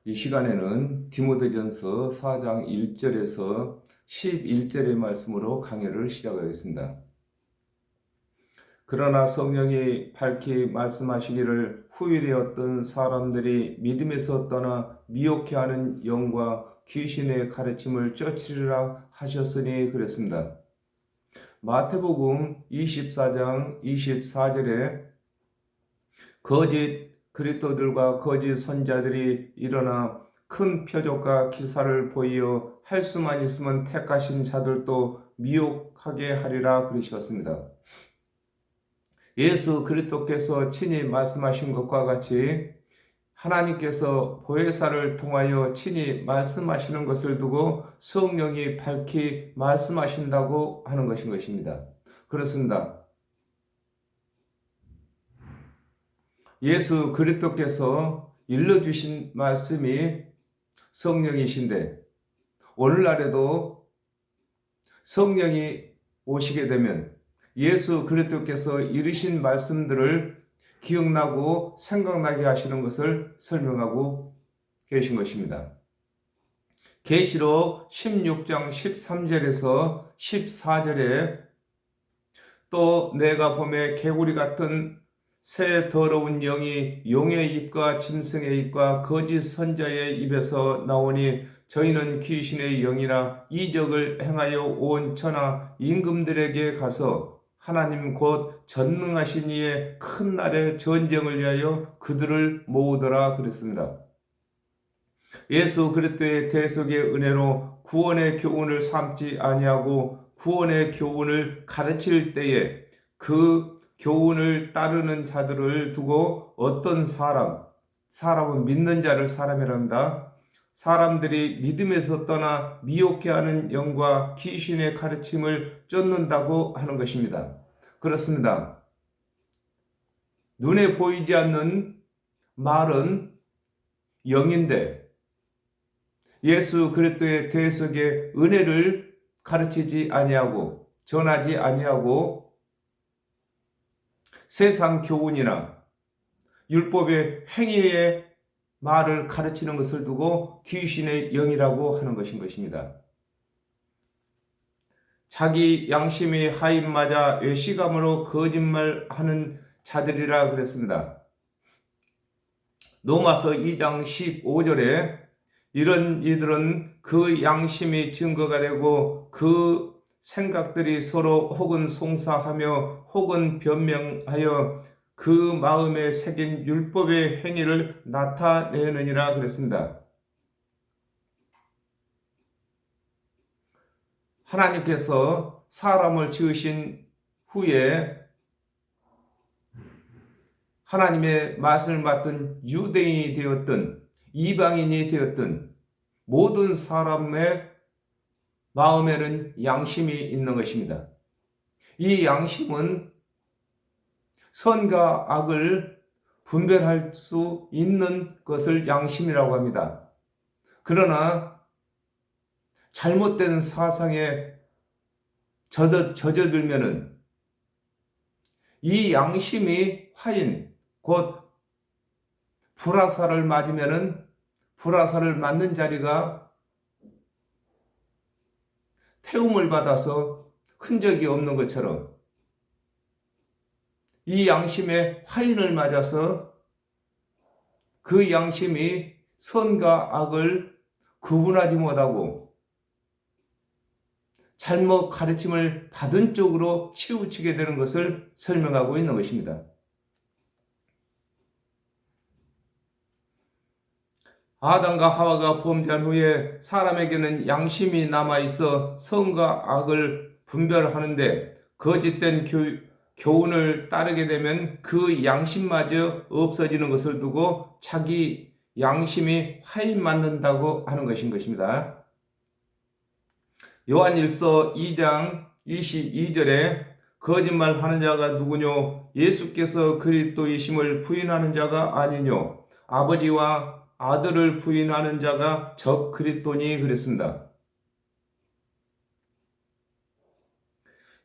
이 시간에는 디모데전서 4장 1절에서 11절의 말씀으로 강해를 시작하겠습니다. 그러나 성령이 밝히 말씀하시기를 후일에 어떤 사람들이 믿음에서 떠나 미혹해하는 영과 귀신의 가르침을 쫓으리라 하셨으니 그랬습니다. 마태복음 24장 24절에 거짓 그리스도들과 거짓 선자들이 일어나 큰 표적과 기사를 보이어 할 수만 있으면 택하신 자들도 미혹하게 하리라 그러셨습니다. 예수 그리스도께서 친히 말씀하신 것과 같이 하나님께서 보혜사를 통하여 친히 말씀하시는 것을 두고 성령이 밝히 말씀하신다고 하는 것입니다. 그렇습니다. 예수 그리스도께서 일러주신 말씀이 성령이신데 오늘날에도 성령이 오시게 되면 예수 그리스도께서 이르신 말씀들을 기억나고 생각나게 하시는 것을 설명하고 계신 것입니다. 계시록 16장 13절에서 14절에 또 내가 봄에 개구리 같은 새 더러운 영이 용의 입과 짐승의 입과 거짓 선자의 입에서 나오니 저희는 귀신의 영이라 이적을 행하여 온 천하 임금들에게 가서 하나님 곧 전능하신 이의 큰 날의 전쟁을 위하여 그들을 모으더라 그랬습니다. 예수 그리스도의 대속의 은혜로 구원의 교훈을 삼지 아니하고 구원의 교훈을 가르칠 때에 그 교훈을 따르는 자들을 두고 어떤 사람은 믿는 자를 사람이란다. 사람들이 믿음에서 떠나 미혹해하는 영과 귀신의 가르침을 쫓는다고 하는 것입니다. 그렇습니다. 눈에 보이지 않는 말은 영인데 예수 그리스도의 대속의 은혜를 가르치지 아니하고 전하지 아니하고 세상 교훈이나 율법의 행위의 말을 가르치는 것을 두고 귀신의 영이라고 하는 것입니다. 자기 양심이 하인마자 외식함으로 거짓말하는 자들이라 그랬습니다. 로마서 2장 15절에 이런 이들은 그 양심이 증거가 되고 그 생각들이 서로 혹은 송사하며 혹은 변명하여 그 마음에 새긴 율법의 행위를 나타내느니라 그랬습니다. 하나님께서 사람을 지으신 후에 하나님의 맛을 맡은 유대인이 되었든 이방인이 되었든 모든 사람의 마음에는 양심이 있는 것입니다. 이 양심은 선과 악을 분별할 수 있는 것을 양심이라고 합니다. 그러나 잘못된 사상에 젖어들면은 이 양심이 화인 곧 불화살을 맞으면은 불화살을 맞는 자리가 태움을 받아서 흔적이 없는 것처럼 이 양심에 화인을 맞아서 그 양심이 선과 악을 구분하지 못하고 잘못 가르침을 받은 쪽으로 치우치게 되는 것을 설명하고 있는 것입니다. 아담과 하와가 범죄한 후에 사람에게는 양심이 남아있어 선과 악을 분별하는데 거짓된 교훈을 따르게 되면 그 양심마저 없어지는 것을 두고 자기 양심이 화인 맞는다고 하는 것입니다. 요한일서 2장 22절에 거짓말하는 자가 누구뇨? 예수께서 그리스도이심을 부인하는 자가 아니뇨? 아버지와 아들을 부인하는 자가 적 그리스도니 그랬습니다.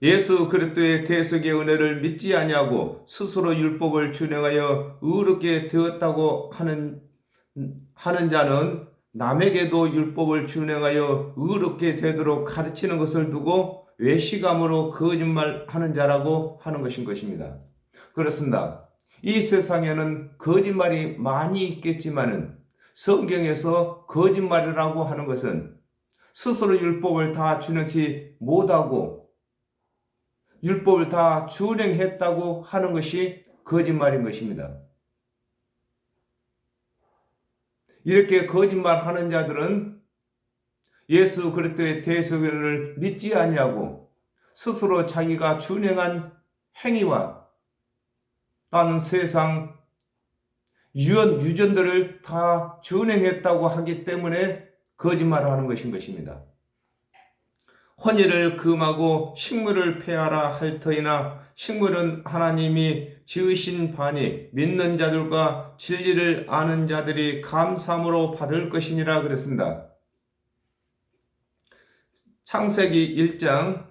예수 그리스도의 대속의 은혜를 믿지 아니하고 스스로 율법을 준행하여 의롭게 되었다고 하는 하는 자는 남에게도 율법을 준행하여 의롭게 되도록 가르치는 것을 두고 외식함으로 거짓말하는 자라고 하는 것입니다. 그렇습니다. 이 세상에는 거짓말이 많이 있겠지만은 성경에서 거짓말이라고 하는 것은 스스로 율법을 다 준행치 못하고 율법을 다 준행했다고 하는 것이 거짓말인 것입니다. 이렇게 거짓말하는 자들은 예수 그리스도의 대속을 믿지 아니하고 스스로 자기가 준행한 행위와 다른 세상 유전들을 다 준행했다고 하기 때문에 거짓말을 하는 것입니다. 혼의를 금하고 식물을 폐하라 할 터이나 식물은 하나님이 지으신 바니 믿는 자들과 진리를 아는 자들이 감사함으로 받을 것이니라 그랬습니다. 창세기 1장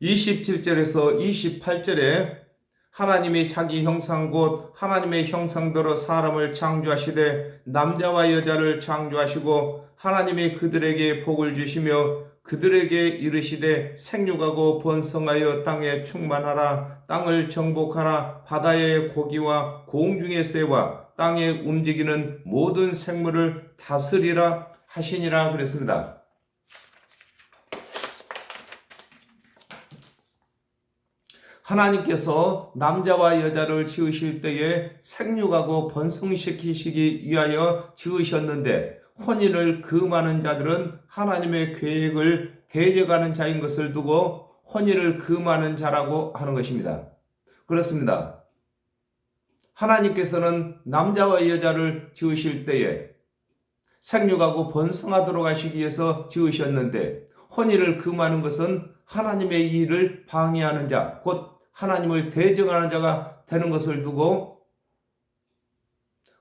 27절에서 28절에 하나님이 자기 형상 곧 하나님의 형상대로 사람을 창조하시되 남자와 여자를 창조하시고 하나님이 그들에게 복을 주시며 그들에게 이르시되 생육하고 번성하여 땅에 충만하라 땅을 정복하라 바다의 고기와 공중의 새와 땅에 움직이는 모든 생물을 다스리라 하시니라 그랬습니다. 하나님께서 남자와 여자를 지으실 때에 생육하고 번성시키시기 위하여 지으셨는데 혼인을 금하는 자들은 하나님의 계획을 대적하는 자인 것을 두고 혼인을 금하는 자라고 하는 것입니다. 그렇습니다. 하나님께서는 남자와 여자를 지으실 때에 생육하고 번성하도록 하시기 위해서 지으셨는데 혼인을 금하는 것은 하나님의 일을 방해하는 자, 곧 하나님을 대적하는 자가 되는 것을 두고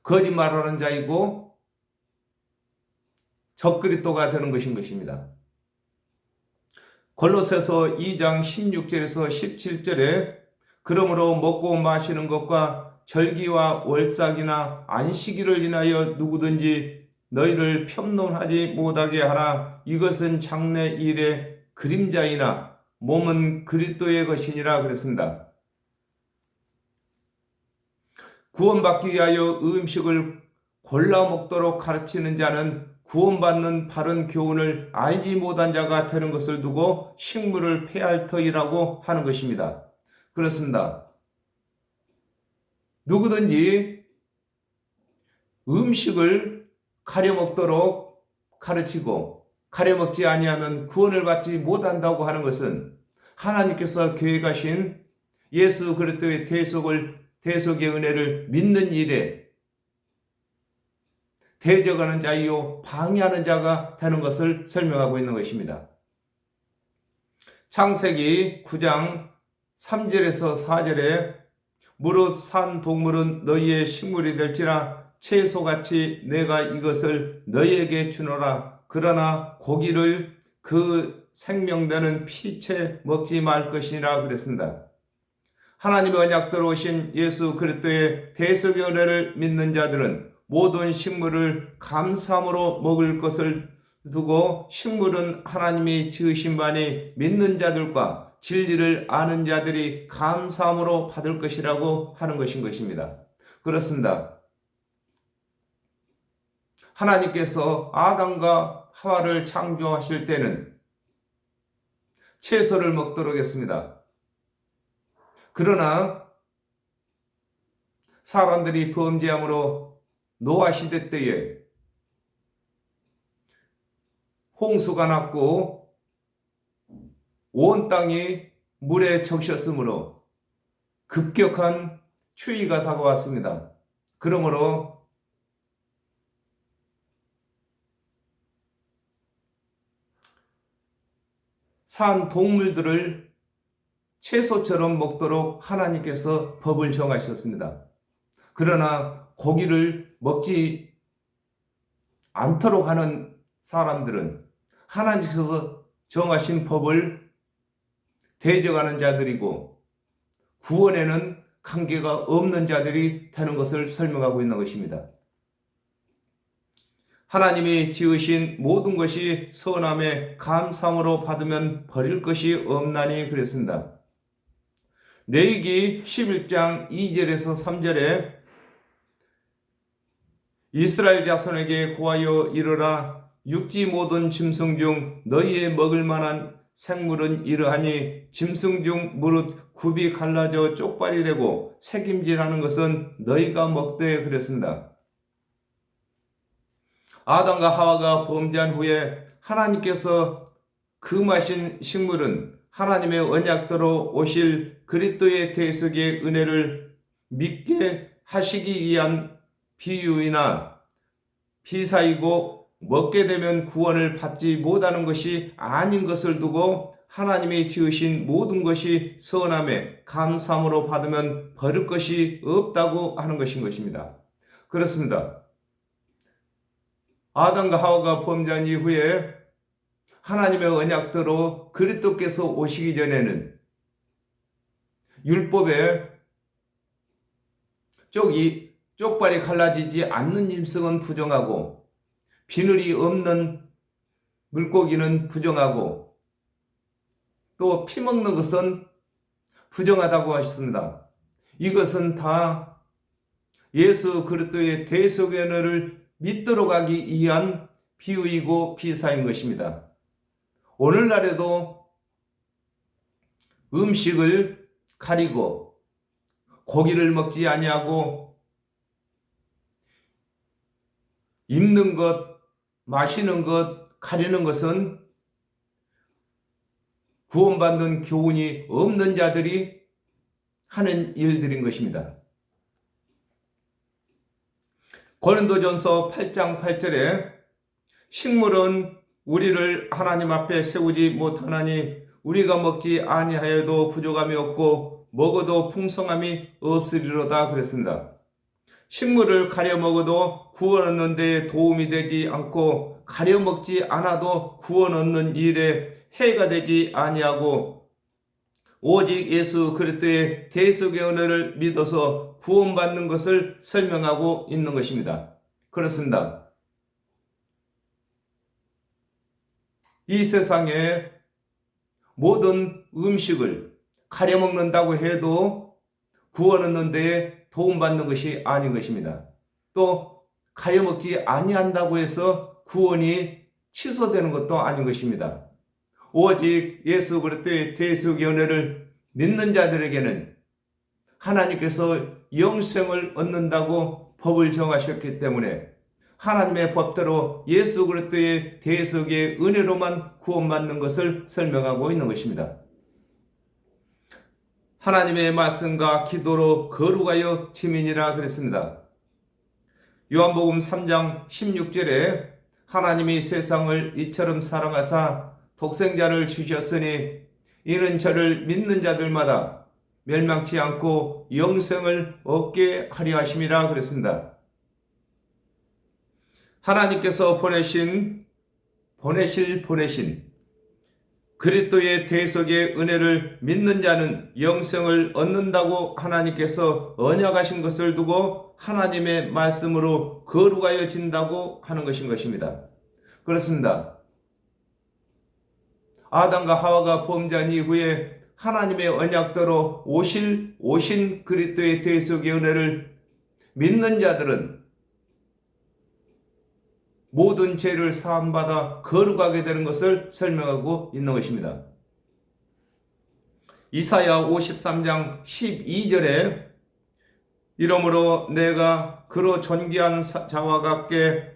거짓말하는 자이고 적그리스도가 되는 것입니다. 골로새서 2장 16절에서 17절에 그러므로 먹고 마시는 것과 절기와 월삭이나 안식일을 인하여 누구든지 너희를 편론하지 못하게 하라. 이것은 장래 일의 그림자이나 몸은 그리스도의 것이니라 그랬습니다. 구원받기 위하여 음식을 골라 먹도록 가르치는 자는 구원받는 바른 교훈을 알지 못한 자가 되는 것을 두고 식물을 폐할 터이라고 하는 것입니다. 그렇습니다. 누구든지 음식을 가려 먹도록 가르치고 가려 먹지 아니하면 구원을 받지 못한다고 하는 것은 하나님께서 계획하신 예수 그리스도의 대속의 은혜를 믿는 일에 대적하는 자이요 방해하는 자가 되는 것을 설명하고 있는 것입니다. 창세기 9장 3절에서 4절에 무릇 산 동물은 너희의 식물이 될지라 채소같이 내가 이것을 너희에게 주노라. 그러나 고기를 그 생명되는 피채 먹지 말 것이라 그랬습니다. 하나님의 언약대로 오신 예수 그리스도의 대속의 은혜를 믿는 자들은 모든 식물을 감사함으로 먹을 것을 두고 식물은 하나님이 지으신 바니 믿는 자들과 진리를 아는 자들이 감사함으로 받을 것이라고 하는 것입니다. 그렇습니다. 하나님께서 아담과 하와를 창조하실 때는 채소를 먹도록 했습니다. 그러나 사람들이 범죄함으로 노아 시대 때에 홍수가 났고 온 땅이 물에 적셨으므로 급격한 추위가 다가왔습니다. 그러므로 산 동물들을 채소처럼 먹도록 하나님께서 법을 정하셨습니다. 그러나 고기를 먹지 않도록 하는 사람들은 하나님께서 정하신 법을 대적하는 자들이고 구원에는 관계가 없는 자들이 되는 것을 설명하고 있는 것입니다. 하나님이 지으신 모든 것이 선함에 감사함으로 받으면 버릴 것이 없나니 그랬습니다. 레위기 11장 2절에서 3절에 이스라엘 자손에게 고하여 이르라. 육지 모든 짐승 중 너희의 먹을 만한 생물은 이러하니 짐승 중 무릇 굽이 갈라져 쪽발이 되고 새김질하는 것은 너희가 먹되 그랬습니다. 아담과 하와가 범죄한 후에 하나님께서 금하신 식물은 하나님의 언약대로 오실 그리스도의 대속의 은혜를 믿게 하시기 위한 비유이나 비사이고 먹게 되면 구원을 받지 못하는 것이 아닌 것을 두고 하나님이 지으신 모든 것이 선함에 감사함으로 받으면 버릴 것이 없다고 하는 것인 것입니다. 그렇습니다. 아담과 하와가 범죄한 이후에 하나님의 언약대로 그리스도께서 오시기 전에는 율법에 쪽발이 갈라지지 않는 짐승은 부정하고 비늘이 없는 물고기는 부정하고 또 피 먹는 것은 부정하다고 하셨습니다. 이것은 다 예수 그리스도의 대속의 은혜를 믿도록 하기 위한 비유이고 비사인 것입니다. 오늘날에도 음식을 가리고 고기를 먹지 아니하고 입는 것, 마시는 것, 가리는 것은 구원받는 교훈이 없는 자들이 하는 일들인 것입니다. 고린도전서 8장 8절에 식물은 우리를 하나님 앞에 세우지 못하나니 우리가 먹지 아니하여도 부족함이 없고 먹어도 풍성함이 없으리로다 그랬습니다. 식물을 가려 먹어도 구원 얻는 데 도움이 되지 않고 가려 먹지 않아도 구원 얻는 일에 해가 되지 아니하고 오직 예수 그리스도의 대속의 은혜를 믿어서 구원받는 것을 설명하고 있는 것입니다. 그렇습니다. 이 세상에 모든 음식을 가려 먹는다고 해도 구원 얻는 데에 도움받는 것이 아닌 것입니다. 또 가려 먹지 아니한다고 해서 구원이 취소되는 것도 아닌 것입니다. 오직 예수 그리스도의 대속의 은혜를 믿는 자들에게는 하나님께서 영생을 얻는다고 법을 정하셨기 때문에 하나님의 법대로 예수 그리스도의 대속의 은혜로만 구원받는 것을 설명하고 있는 것입니다. 하나님의 말씀과 기도로 거룩하여 지민이라 그랬습니다. 요한복음 3장 16절에 하나님이 세상을 이처럼 사랑하사 독생자를 주셨으니 이는 저를 믿는 자들마다 멸망치 않고 영생을 얻게 하려 하심이라 그랬습니다. 하나님께서 보내신 그리스도의 대속의 은혜를 믿는 자는 영생을 얻는다고 하나님께서 언약하신 것을 두고 하나님의 말씀으로 거룩하여진다고 하는 것인 것입니다. 그렇습니다. 아담과 하와가 범죄한 이후에 하나님의 언약대로 오신 그리스도의 대속의 은혜를 믿는 자들은 모든 죄를 사함받아 거룩하게 되는 것을 설명하고 있는 것입니다. 이사야 53장 12절에 이러므로 내가 그로 존귀한 자와 같게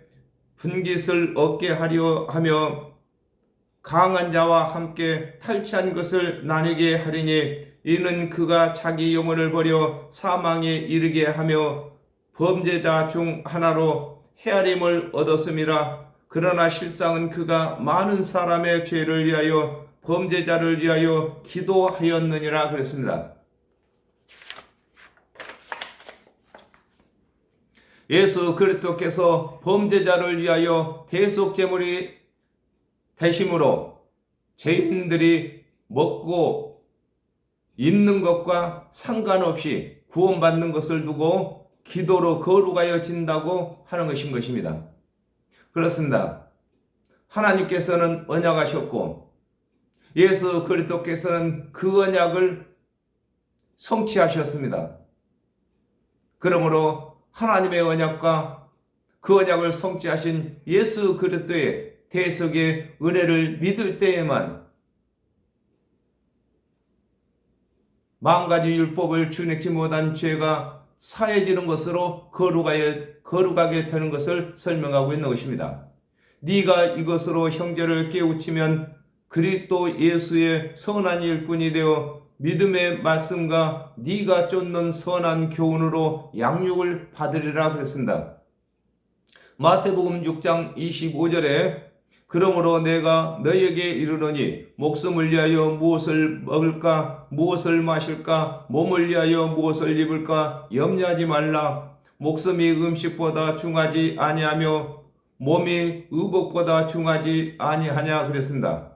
분깃을 얻게 하려 하며 강한 자와 함께 탈취한 것을 나누게 하리니 이는 그가 자기 영혼을 버려 사망에 이르게 하며 범죄자 중 하나로 헤아림을 얻었음이라. 그러나 실상은 그가 많은 사람의 죄를 위하여 범죄자를 위하여 기도하였느니라 그랬습니다. 예수 그리스도께서 범죄자를 위하여 대속제물이 되심으로 죄인들이 먹고 입는 것과 상관없이 구원받는 것을 두고 기도로 거룩하여진다고 하는 것인 것입니다. 그렇습니다. 하나님께서는 언약하셨고 예수 그리스도께서는 그 언약을 성취하셨습니다. 그러므로 하나님의 언약과 그 언약을 성취하신 예수 그리스도의 대속의 은혜를 믿을 때에만 만가지 율법을 준행치 못한 죄가 사해지는 것으로 거룩하게 되는 것을 설명하고 있는 것입니다. 네가 이것으로 형제를 깨우치면 그리스도 예수의 선한 일꾼이 되어 믿음의 말씀과 네가 쫓는 선한 교훈으로 양육을 받으리라 그랬습니다. 마태복음 6장 25절에 그러므로 내가 너희에게 이르노니 목숨을 위하여 무엇을 먹을까 무엇을 마실까 몸을 위하여 무엇을 입을까 염려하지 말라. 목숨이 음식보다 중하지 아니하며 몸이 의복보다 중하지 아니하냐 그랬습니다.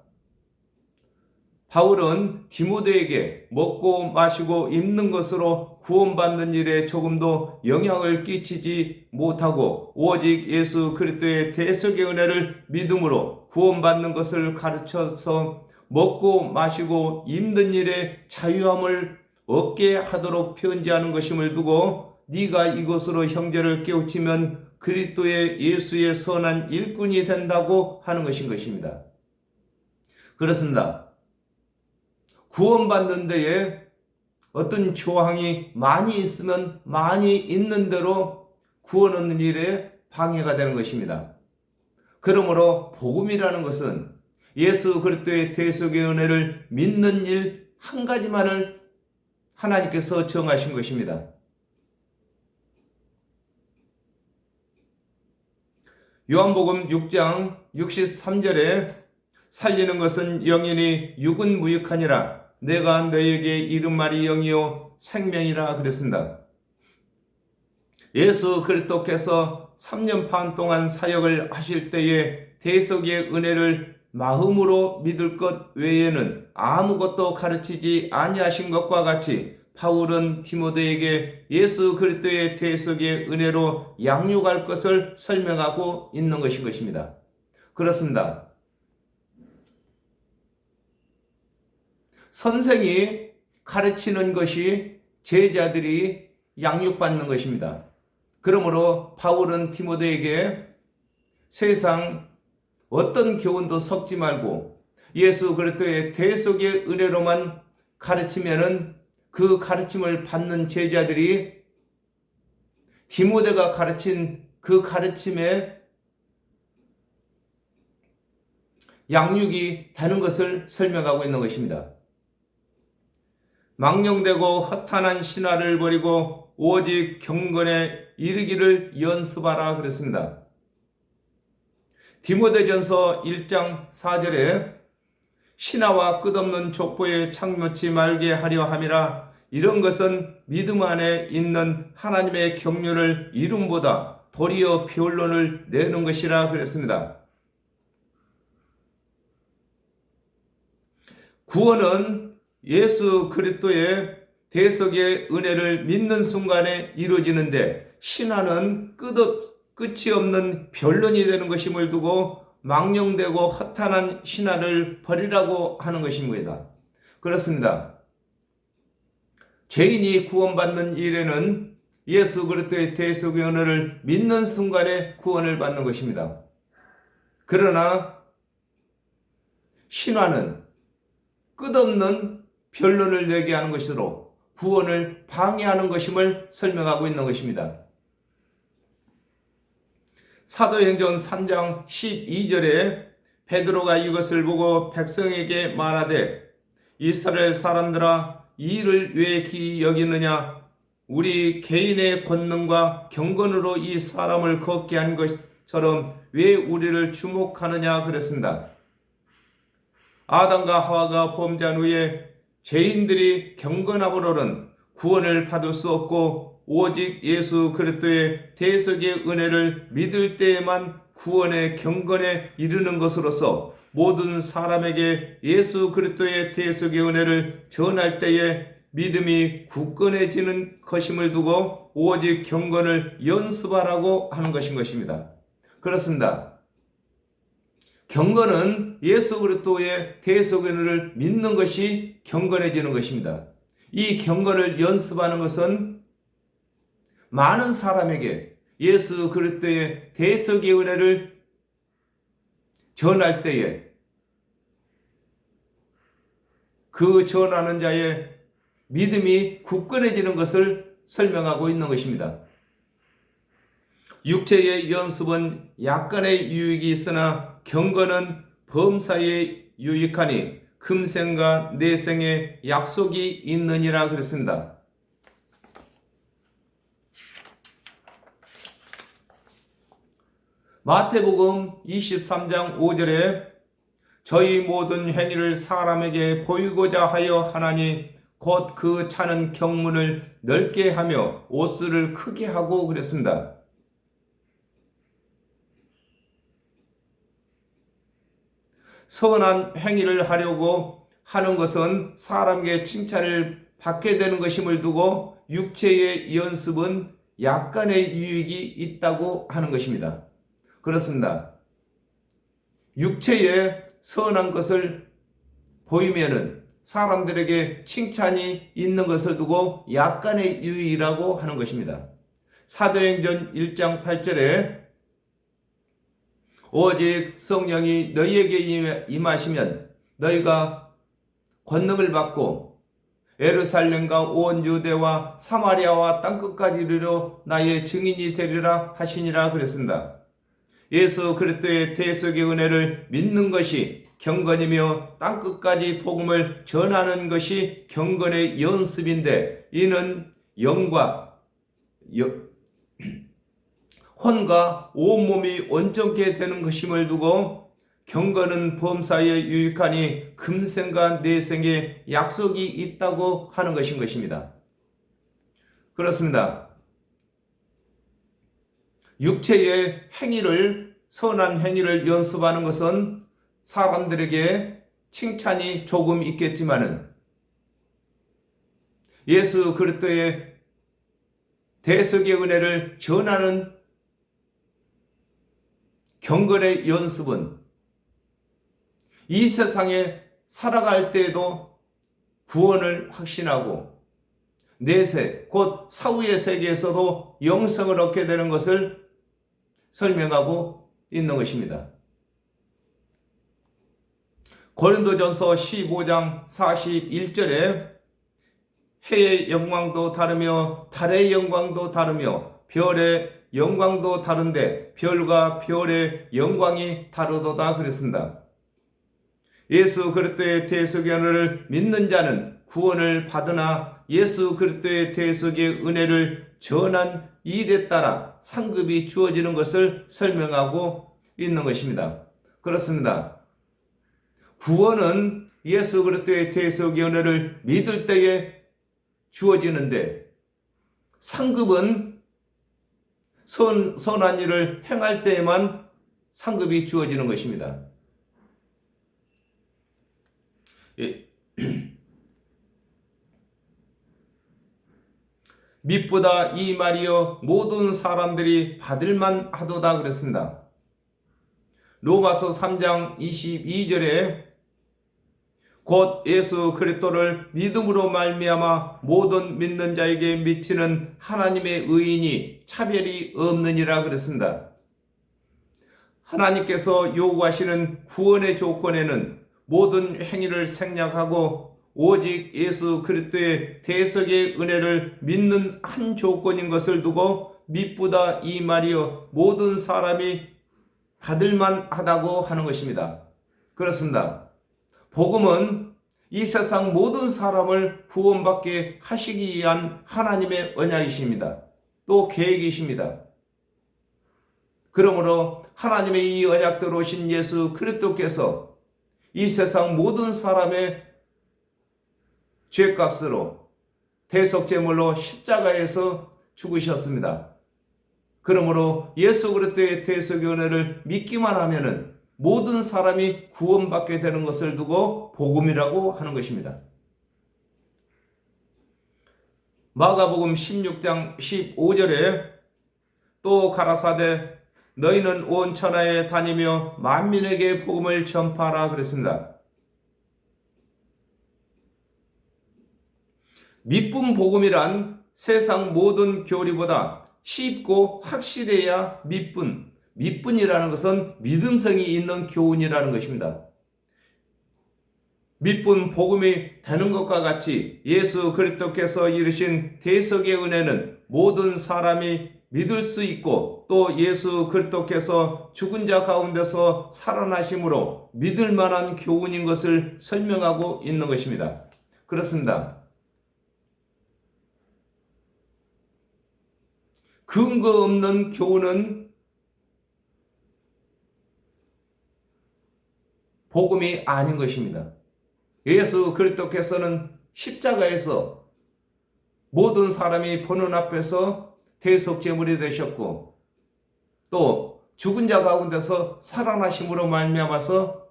바울은 디모데에게 먹고 마시고 입는 것으로 구원받는 일에 조금도 영향을 끼치지 못하고 오직 예수 그리스도의 대속의 은혜를 믿음으로 구원받는 것을 가르쳐서 먹고 마시고 입는 일에 자유함을 얻게 하도록 편지하는 것임을 두고 네가 이것으로 형제를 깨우치면 그리스도의 예수의 선한 일꾼이 된다고 하는 것입니다. 그렇습니다. 구원받는 데에 어떤 조항이 많이 있으면 많이 있는 대로 구원 얻는 일에 방해가 되는 것입니다. 그러므로 복음이라는 것은 예수 그리스도의 대속의 은혜를 믿는 일 한 가지만을 하나님께서 정하신 것입니다. 요한복음 6장 63절에 살리는 것은 영이니 육은 무익하니라. 내가 너희에게 이른 말이 영이요 생명이라 그랬습니다. 예수 그리스도께서 3년 반 동안 사역을 하실 때에 대속의 은혜를 마음으로 믿을 것 외에는 아무것도 가르치지 아니하신 것과 같이 바울은 디모데에게 예수 그리스도의 대속의 은혜로 양육할 것을 설명하고 있는 것입니다. 그렇습니다. 선생이 가르치는 것이 제자들이 양육받는 것입니다. 그러므로 바울은 디모데에게 세상 어떤 교훈도 섞지 말고 예수 그리스도의 대속의 은혜로만 가르치면은 그 가르침을 받는 제자들이 디모데가 가르친 그 가르침에 양육이 되는 것을 설명하고 있는 것입니다. 망령되고 허탄한 신화를 버리고 오직 경건에 이르기를 연습하라 그랬습니다. 디모데전서 1장 4절에 신화와 끝없는 족보에 착묘치 말게 하려 함이라. 이런 것은 믿음 안에 있는 하나님의 경륜을 이름보다 도리어 변론을 내는 것이라 그랬습니다. 구원은 예수 그리스도의 대속의 은혜를 믿는 순간에 이루어지는데 신화는 끝이 없는 변론이 되는 것임을 두고 망령되고 허탄한 신화를 버리라고 하는 것입니다. 그렇습니다. 죄인이 구원받는 일에는 예수 그리스도의 대속의 은혜를 믿는 순간에 구원을 받는 것입니다. 그러나 신화는 끝없는 변론을 내게 하는 것으로 구원을 방해하는 것임을 설명하고 있는 것입니다. 사도행전 3장 12절에 베드로가 이것을 보고 백성에게 말하되 이스라엘 사람들아 이 일을 왜 기이 여기느냐. 우리 개인의 권능과 경건으로 이 사람을 걷게 한 것처럼 왜 우리를 주목하느냐 그랬습니다. 아담과 하와가 범죄한 후에 죄인들이 경건함으로는 구원을 받을 수 없고 오직 예수 그리스도의 대속의 은혜를 믿을 때에만 구원의 경건에 이르는 것으로서 모든 사람에게 예수 그리스도의 대속의 은혜를 전할 때에 믿음이 굳건해지는 것임을 두고 오직 경건을 연습하라고 하는 것입니다. 그렇습니다. 경건은 예수 그리스도의 대속연을 믿는 것이 경건해지는 것입니다. 이 경건을 연습하는 것은 많은 사람에게 예수 그리스도의 대속의 은혜를 전할 때에 그 전하는 자의 믿음이 굳건해지는 것을 설명하고 있는 것입니다. 육체의 연습은 약간의 유익이 있으나 경건은 범사에 유익하니 금생과 내생에 약속이 있느니라 그랬습니다. 마태복음 23장 5절에 저희 모든 행위를 사람에게 보이고자 하여 하나니 곧 그 차는 경문을 넓게 하며 옷수를 크게 하고 그랬습니다. 선한 행위를 하려고 하는 것은 사람에게 칭찬을 받게 되는 것임을 두고 육체의 연습은 약간의 유익이 있다고 하는 것입니다. 그렇습니다. 육체에 선한 것을 보이면은 사람들에게 칭찬이 있는 것을 두고 약간의 유익이라고 하는 것입니다. 사도행전 1장 8절에 오직 성령이 너희에게 임하시면 너희가 권능을 받고 예루살렘과 온 유대와 사마리아와 땅끝까지 이르러 나의 증인이 되리라 하시니라 그랬습니다. 예수 그리스도의 대속의 은혜를 믿는 것이 경건이며 땅끝까지 복음을 전하는 것이 경건의 연습인데 이는 혼과 온몸이 온전케 되는 것임을 두고 경건은 범사에 유익하니 금생과 내생에 약속이 있다고 하는 것입니다. 그렇습니다. 육체의 행위를 선한 행위를 연습하는 것은 사람들에게 칭찬이 조금 있겠지만은 예수 그리스도의 대속의 은혜를 전하는 경건의 연습은 이 세상에 살아갈 때에도 구원을 확신하고 내세 곧 사후의 세계에서도 영생을 얻게 되는 것을 설명하고 있는 것입니다. 고린도전서 15장 41절에 해의 영광도 다르며 달의 영광도 다르며 별의 영광도 다른데 별과 별의 영광이 다르도다 그랬습니다. 예수 그리스도의 대속의 은혜를 믿는 자는 구원을 받으나 예수 그리스도의 대속의 은혜를 전한 일에 따라 상급이 주어지는 것을 설명하고 있는 것입니다. 그렇습니다. 구원은 예수 그리스도의 대속의 은혜를 믿을 때에 주어지는데 상급은 선한 일을 행할 때에만 상급이 주어지는 것입니다. 밑보다 이 말이여 모든 사람들이 받을만 하도다 그랬습니다. 로마서 3장 22절에 곧 예수 그리스도를 믿음으로 말미암아 모든 믿는 자에게 미치는 하나님의 의인이 차별이 없느니라 그랬습니다. 하나님께서 요구하시는 구원의 조건에는 모든 행위를 생략하고 오직 예수 그리스도의 대속의 은혜를 믿는 한 조건인 것을 두고 밑보다 이 말이여 모든 사람이 받을만 하다고 하는 것입니다. 그렇습니다. 복음은 이 세상 모든 사람을 구원받게 하시기 위한 하나님의 언약이십니다. 또 계획이십니다. 그러므로 하나님의 이 언약대로 오신 예수 그리스도께서 이 세상 모든 사람의 죄값으로 대속제물로 십자가에서 죽으셨습니다. 그러므로 예수 그리스도의 대속의 은혜를 믿기만 하면은 모든 사람이 구원받게 되는 것을 두고 복음이라고 하는 것입니다. 마가복음 16장 15절에 또 가라사대 너희는 온 천하에 다니며 만민에게 복음을 전파하라 그랬습니다. 미쁜 복음이란 세상 모든 교리보다 쉽고 확실해야 미뿐이라는 것은 믿음성이 있는 교훈이라는 것입니다. 미쁜 복음이 되는 것과 같이 예수 그리스도께서 이루신 대속의 은혜는 모든 사람이 믿을 수 있고 또 예수 그리스도께서 죽은 자 가운데서 살아나심으로 믿을 만한 교훈인 것을 설명하고 있는 것입니다. 그렇습니다. 근거 없는 교훈은 복음이 아닌 것입니다. 예수 그리스도께서는 십자가에서 모든 사람이 보는 앞에서 대속제물이 되셨고 또 죽은 자 가운데서 살아나심으로 말미암아서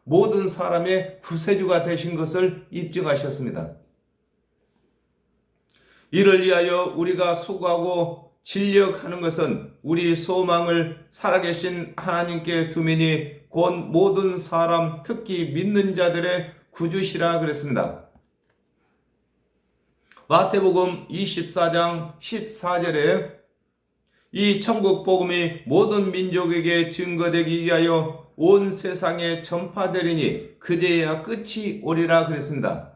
모든 사람의 구세주가 되신 것을 입증하셨습니다. 이를 위하여 우리가 수고하고 진력하는 것은 우리 소망을 살아계신 하나님께 두미니 곧 모든 사람 특히 믿는 자들의 구주시라 그랬습니다. 마태복음 24장 14절에 이 천국 복음이 모든 민족에게 증거되기 위하여 온 세상에 전파되리니 그제야 끝이 오리라 그랬습니다.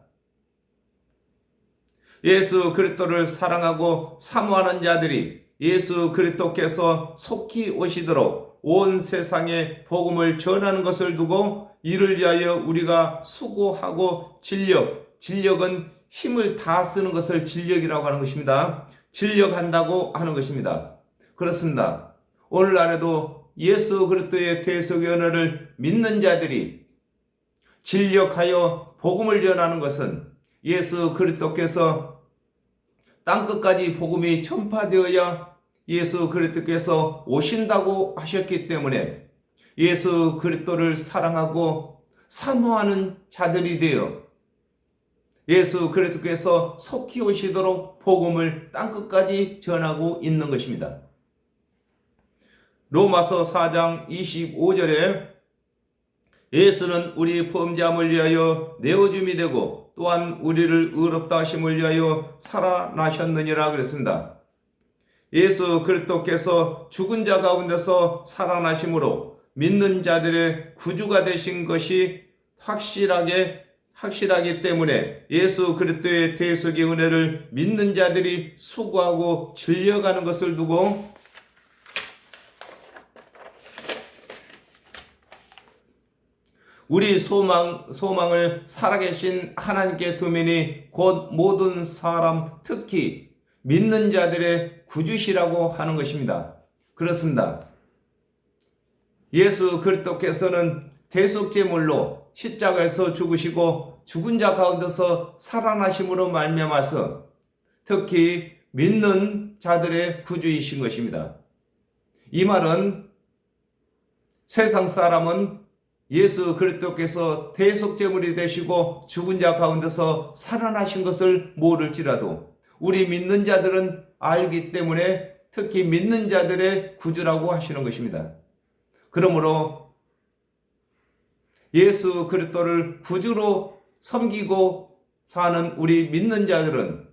예수 그리스도를 사랑하고 사모하는 자들이 예수 그리스도께서 속히 오시도록 온 세상에 복음을 전하는 것을 두고 이를 위하여 우리가 수고하고 진력은 힘을 다 쓰는 것을 진력이라고 하는 것입니다. 진력한다고 하는 것입니다. 그렇습니다. 오늘날에도 예수 그리스도의 대속의 은혜를 믿는 자들이 진력하여 복음을 전하는 것은 예수 그리스도께서 땅끝까지 복음이 전파되어야 예수 그리스도께서 오신다고 하셨기 때문에 예수 그리스도를 사랑하고 사모하는 자들이 되어 예수 그리스도께서 속히 오시도록 복음을 땅끝까지 전하고 있는 것입니다. 로마서 4장 25절에 예수는 우리 범죄함을 위하여 내어줌이 되고 또한 우리를 의롭다 하심을 위하여 살아나셨느니라 그랬습니다. 예수 그리스도께서 죽은 자 가운데서 살아나심으로 믿는 자들의 구주가 되신 것이 확실하기 때문에 예수 그리스도의 대속의 은혜를 믿는 자들이 수고하고 진력하는 것을 두고 우리 소망을 살아계신 하나님께 두미니 곧 모든 사람 특히 믿는 자들의 구주시라고 하는 것입니다. 그렇습니다. 예수 그리스도께서는 대속제물로 십자가에서 죽으시고 죽은 자 가운데서 살아나심으로 말미암아서 특히 믿는 자들의 구주이신 것입니다. 이 말은 세상 사람은 예수 그리스도께서 대속제물이 되시고 죽은 자 가운데서 살아나신 것을 모를지라도 우리 믿는 자들은 알기 때문에 특히 믿는 자들의 구주라고 하시는 것입니다. 그러므로 예수 그리스도를 구주로 섬기고 사는 우리 믿는 자들은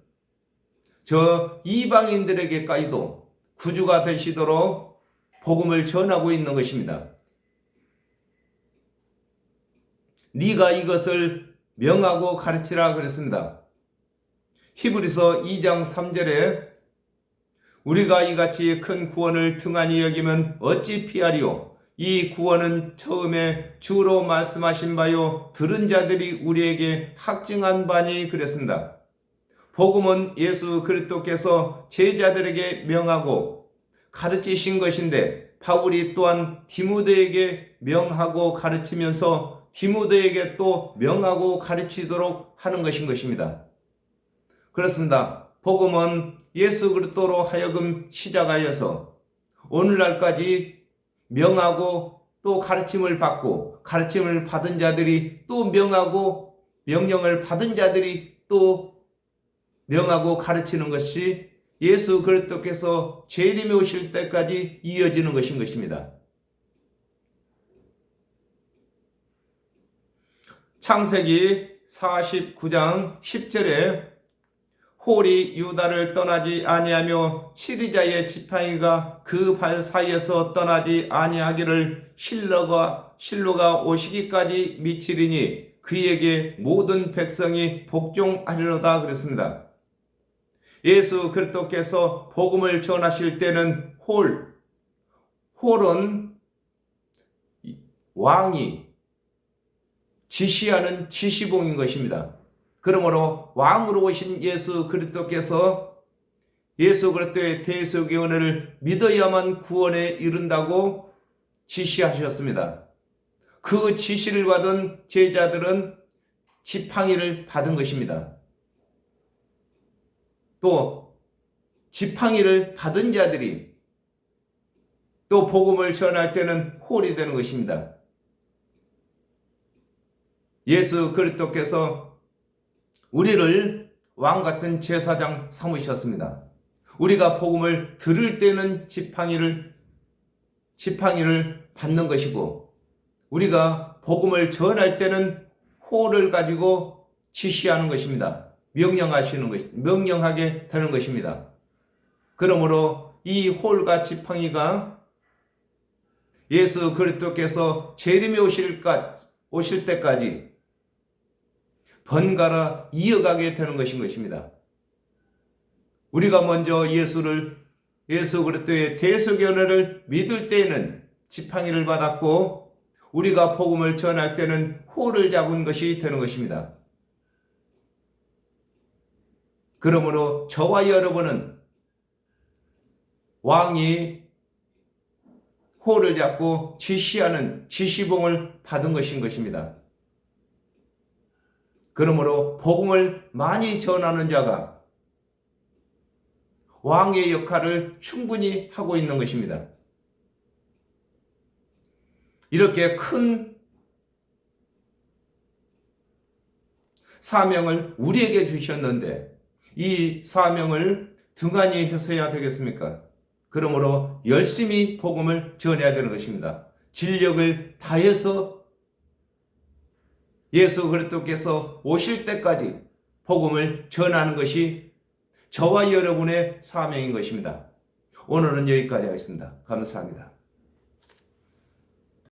저 이방인들에게까지도 구주가 되시도록 복음을 전하고 있는 것입니다. 네가 이것을 명하고 가르치라 그랬습니다. 히브리서 2장 3절에 우리가 이같이 큰 구원을 등한히 여기면 어찌 피하리요? 이 구원은 처음에 주로 말씀하신 바요 들은 자들이 우리에게 확증한 바니 그랬습니다. 복음은 예수 그리스도께서 제자들에게 명하고 가르치신 것인데 바울이 또한 디모데에게 명하고 가르치면서 디모데에게 또 명하고 가르치도록 하는 것입니다. 그렇습니다. 복음은 예수 그리스도로 하여금 시작하여서 오늘날까지 명하고 또 가르침을 받고 가르침을 받은 자들이 또 명하고 명령을 받은 자들이 또 명하고 가르치는 것이 예수 그리스도께서 재림에 오실 때까지 이어지는 것입니다. 창세기 49장 10절에 홀이 유다를 떠나지 아니하며 시리자의 지팡이가 그 발 사이에서 떠나지 아니하기를 실로가 오시기까지 미치리니 그에게 모든 백성이 복종하리로다 그랬습니다. 예수 그리스도께서 복음을 전하실 때는 홀은 왕이 지시하는 지시봉인 것입니다. 그러므로 왕으로 오신 예수 그리스도께서 예수 그리스도의 대속의 은혜를 믿어야만 구원에 이른다고 지시하셨습니다. 그 지시를 받은 제자들은 지팡이를 받은 것입니다. 또 지팡이를 받은 자들이 또 복음을 전할 때는 홀이 되는 것입니다. 예수 그리스도께서 우리를 왕같은 제사장 삼으셨습니다. 우리가 복음을 들을 때는 지팡이를 받는 것이고 우리가 복음을 전할 때는 홀을 가지고 지시하는 것입니다. 명령하게 되는 것입니다. 그러므로 이 홀과 지팡이가 예수 그리스도께서 재림에 오실 때까지 번갈아 이어가게 되는 것입니다. 우리가 먼저 예수 그리스도의 대속의 은혜를 믿을 때에는 지팡이를 받았고 우리가 복음을 전할 때는 홀을 잡은 것이 되는 것입니다. 그러므로 저와 여러분은 왕이 홀을 잡고 지시하는 지시봉을 받은 것입니다. 그러므로 복음을 많이 전하는 자가 왕의 역할을 충분히 하고 있는 것입니다. 이렇게 큰 사명을 우리에게 주셨는데 이 사명을 등한히 해서야 되겠습니까? 그러므로 열심히 복음을 전해야 되는 것입니다. 진력을 다해서 예수 그리스도께서 오실 때까지 복음을 전하는 것이 저와 여러분의 사명인 것입니다. 오늘은 여기까지 하겠습니다. 감사합니다.